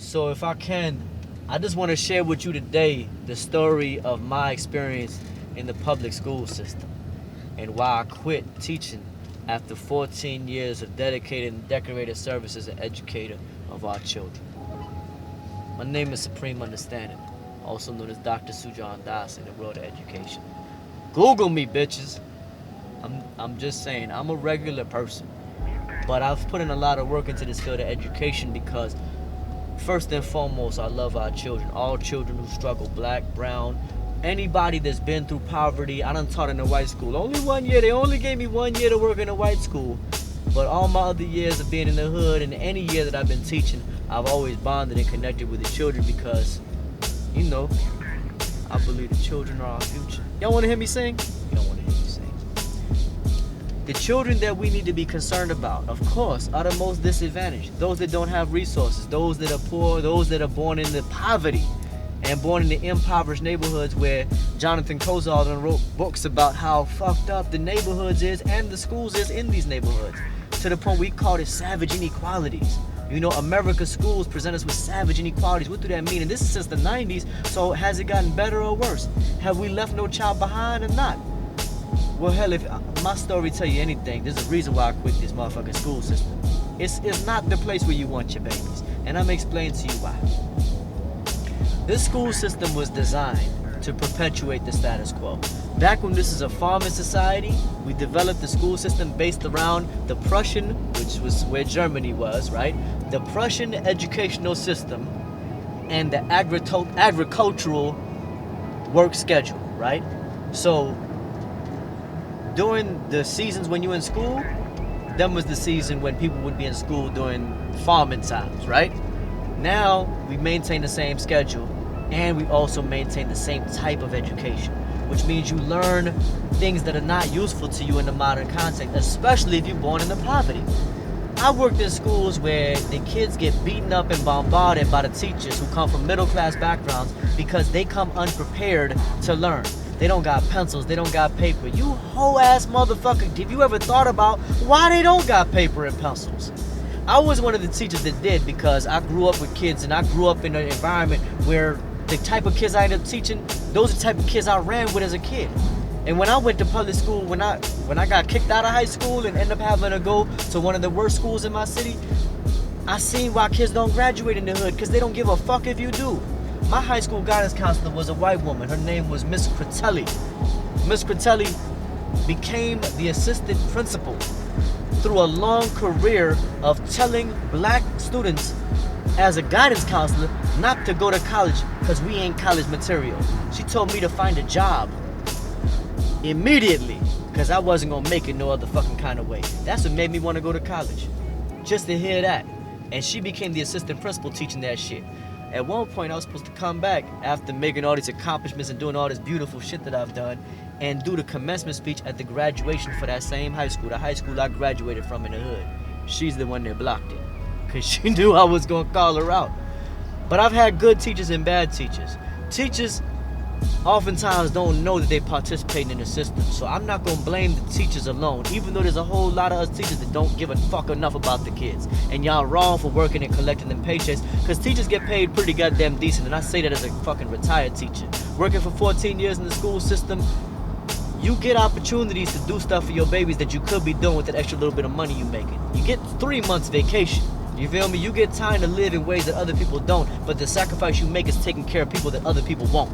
So if I can, I just want to share with you today the story of my experience in the public school system and why I quit teaching after 14 years of dedicated and decorated service as an educator of our children. My name is Supreme Understanding, also known as Dr. Sujan Das in the world of education. Google me, bitches. I'm just saying, I'm a regular person, but I've put in a lot of work into this field of education because first and foremost, I love our children. All children who struggle, black, brown, anybody that's been through poverty. I done taught in a white school. Only 1 year. They only gave me 1 year to work in a white school. But all my other years of being in the hood and any year that I've been teaching, I've always bonded and connected with the children because, you know, I believe the children are our future. Y'all want to hear me sing? You don't want to hear me sing. The children that we need to be concerned about, of course, are the most disadvantaged. Those that don't have resources, those that are poor, those that are born into poverty and born in the impoverished neighborhoods where Jonathan Kozol wrote books about how fucked up the neighborhoods is and the schools is in these neighborhoods. To the point we call it savage inequalities. You know, America's schools present us with savage inequalities. What do that mean? And this is since the 90s, so has it gotten better or worse? Have we left no child behind or not? Well, hell, if my story tell you anything, there's a reason why I quit this motherfucking school system. It's not the place where you want your babies. And I'm explaining to you why. This school system was designed to perpetuate the status quo. Back when this is a farming society, we developed the school system based around the Prussian, which was where Germany was, right? The Prussian educational system and the agricultural work schedule, right? So during the seasons when you're in school, them was the season when people would be in school during farming times, right? Now we maintain the same schedule and we also maintain the same type of education, which means you learn things that are not useful to you in the modern context, especially if you're born into poverty. I worked in schools where the kids get beaten up and bombarded by the teachers who come from middle class backgrounds because they come unprepared to learn. They don't got pencils, they don't got paper. You whole ass motherfucker, have you ever thought about why they don't got paper and pencils? I was one of the teachers that did because I grew up with kids and I grew up in an environment where the type of kids I ended up teaching, those are the type of kids I ran with as a kid. And when I went to public school, when I got kicked out of high school and ended up having to go to one of the worst schools in my city, I seen why kids don't graduate in the hood because they don't give a fuck if you do. My high school guidance counselor was a white woman. Her name was Miss Critelli. Miss Critelli became the assistant principal through a long career of telling black students as a guidance counselor not to go to college because we ain't college material. She told me to find a job immediately because I wasn't gonna make it no other fucking kind of way. That's what made me want to go to college, just to hear that. And she became the assistant principal teaching that shit. At one point I was supposed to come back after making all these accomplishments and doing all this beautiful shit that I've done and do the commencement speech at the graduation for that same high school, the high school I graduated from in the hood. She's the one that blocked it because she knew I was gonna call her out. But I've had good teachers and bad teachers. Teachers oftentimes don't know that they participate in the system, so I'm not gonna blame the teachers alone, even though there's a whole lot of us teachers that don't give a fuck enough about the kids. And y'all wrong for working and collecting them paychecks, because teachers get paid pretty goddamn decent, and I say that as a fucking retired teacher. Working for 14 years in the school system, you get opportunities to do stuff for your babies that you could be doing with that extra little bit of money you making. You get 3 months vacation. You feel me? You get time to live in ways that other people don't, but the sacrifice you make is taking care of people that other people won't.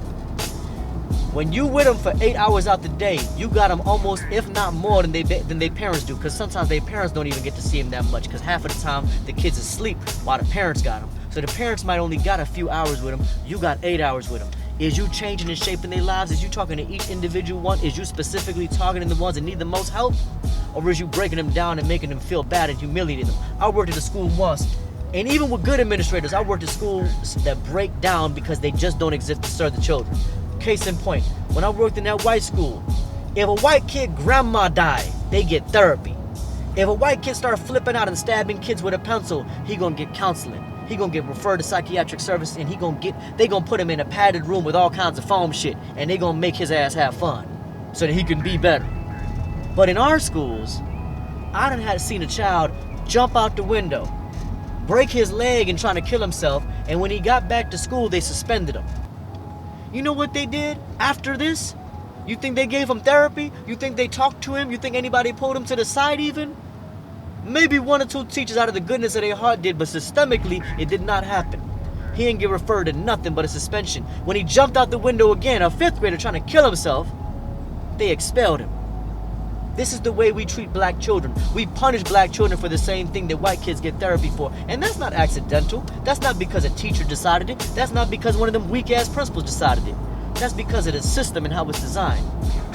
When you with them for 8 hours out the day, you got them almost, if not more, than they parents do. Because sometimes their parents don't even get to see them that much. Because half of the time, the kids are asleep while the parents got them. So the parents might only got a few hours with them. You got 8 hours with them. Is you changing and shaping their lives? Is you talking to each individual one? Is you specifically targeting the ones that need the most help? Or is you breaking them down and making them feel bad and humiliating them? I worked at a school once, and even with good administrators, I worked at schools that break down because they just don't exist to serve the children. Case in point, when I worked in that white school, if a white kid grandma died, they get therapy. If a white kid start flipping out and stabbing kids with a pencil, he gonna get counseling. He gonna get referred to psychiatric service, and they gonna put him in a padded room with all kinds of foam shit, and they gonna make his ass have fun so that he can be better. But in our schools, I done had seen a child jump out the window, break his leg and trying to kill himself, and when he got back to school, they suspended him. You know what they did after this? You think they gave him therapy? You think they talked to him? You think anybody pulled him to the side even? Maybe one or two teachers out of the goodness of their heart did, but systemically, it did not happen. He didn't get referred to nothing but a suspension. When he jumped out the window again, a 5th grader trying to kill himself, they expelled him. This is the way we treat black children. We punish black children for the same thing that white kids get therapy for. And that's not accidental. That's not because a teacher decided it. That's not because one of them weak-ass principals decided it. That's because of the system and how it's designed.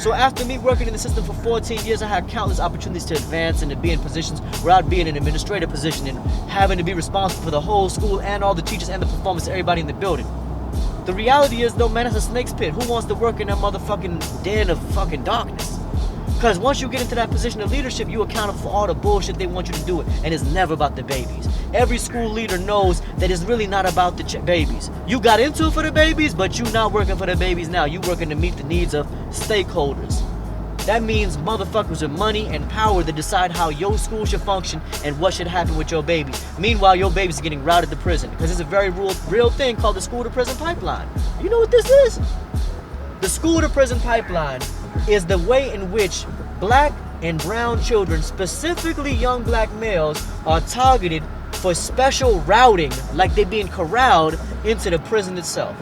So after me working in the system for 14 years, I had countless opportunities to advance and to be in positions where I'd be in an administrative position and having to be responsible for the whole school and all the teachers and the performance of everybody in the building. The reality is, though, man, it's a snake's pit. Who wants to work in that motherfucking den of fucking darkness? Because once you get into that position of leadership, you account for all the bullshit they want you to do it. And it's never about the babies. Every school leader knows that it's really not about the babies. You got into it for the babies, but you not working for the babies now. You working to meet the needs of stakeholders. That means motherfuckers with money and power to decide how your school should function and what should happen with your baby. Meanwhile, your baby's getting routed to prison. Because it's a very real thing called the school to prison pipeline. You know what this is? The school to prison pipeline is the way in which black and brown children, specifically young black males, are targeted for special routing, like they're being corralled into the prison itself.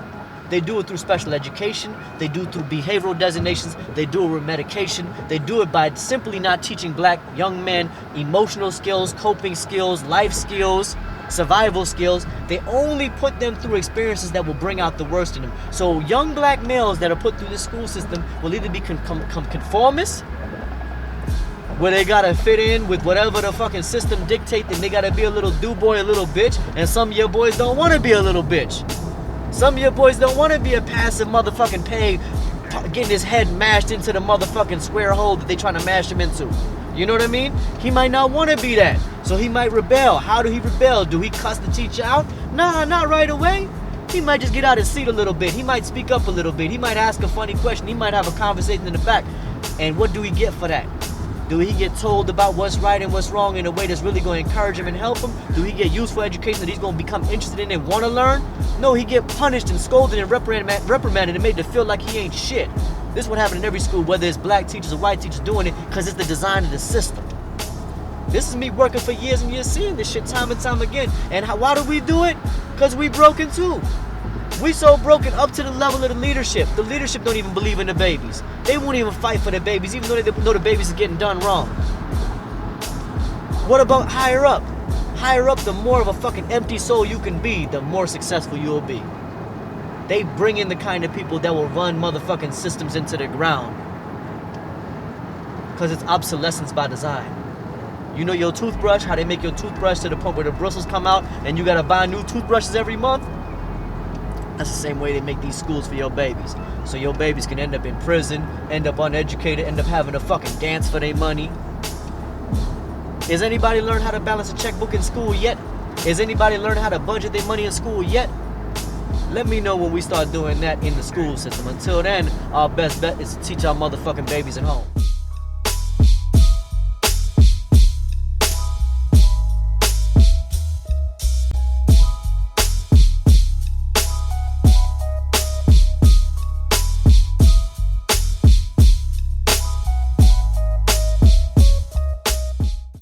They do it through special education, they do it through behavioral designations, they do it with medication, they do it by simply not teaching black young men emotional skills, coping skills, life skills, survival skills. They only put them through experiences that will bring out the worst in them. So young black males that are put through the school system will either be conformists, where they gotta fit in with whatever the fucking system dictates, and they gotta be a little do-boy, a little bitch, and some of your boys don't wanna be a little bitch. Some of your boys don't wanna be a passive motherfucking pig getting his head mashed into the motherfucking square hole that they trying to mash him into. You know what I mean? He might not wanna be that. So he might rebel. How do he rebel? Do he cuss the teacher out? Nah, not right away. He might just get out his seat a little bit. He might speak up a little bit. He might ask a funny question. He might have a conversation in the back. And what do we get for that? Do he get told about what's right and what's wrong in a way that's really going to encourage him and help him? Do he get useful education that he's going to become interested in and want to learn? No, he get punished and scolded and reprimanded and made to feel like he ain't shit. This is what happened in every school, whether it's black teachers or white teachers doing it, because it's the design of the system. This is me working for years and years, seeing this shit time and time again. And why do we do it? Because we broken too. We so broken up to the level of the leadership. The leadership don't even believe in the babies. They won't even fight for the babies, even though they know the babies are getting done wrong. What about higher up? Higher up, the more of a fucking empty soul you can be, the more successful you'll be. They bring in the kind of people that will run motherfucking systems into the ground. Because it's obsolescence by design. You know your toothbrush, how they make your toothbrush to the point where the bristles come out and you gotta buy new toothbrushes every month? That's the same way they make these schools for your babies. So your babies can end up in prison, end up uneducated, end up having to fucking dance for their money. Has anybody learned how to balance a checkbook in school yet? Has anybody learned how to budget their money in school yet? Let me know when we start doing that in the school system. Until then, our best bet is to teach our motherfucking babies at home.